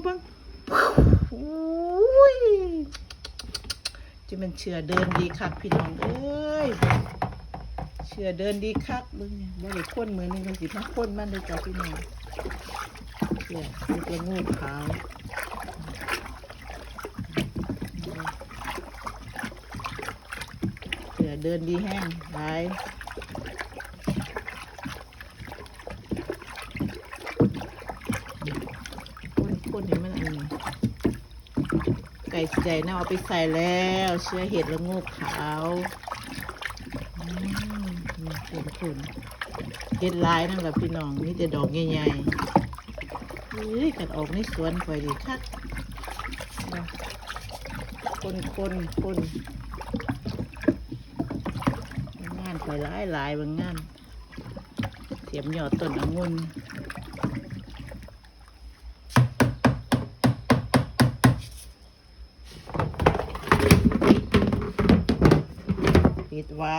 บังอุ้ยจะมันเชื่อเดินดีคักพี่น้องเอ้ยเชื่อเดินดีคักมึงเนี่ยบ่ได้ข้นมือนึงก็สิมาข้นมันเลยจ้ะพี่น้องเชื่อมันจะงูขาวเชื่อเดินดีแห้งหายข้นเห็นมันอันนี้ไก่ใหญ่น่าเอาไปใส่แล้วเชื้อเห็ดละงูขาวเป็นคนเห็ดลายนั่นแหละพี่น้องนี่จะดอกใหญ่ๆเฮ้ยกัดออกในสวนข่อยดีคักคนงานข่อยหลายบางงานเสียมหยอดต้นองุ่นปิดไว้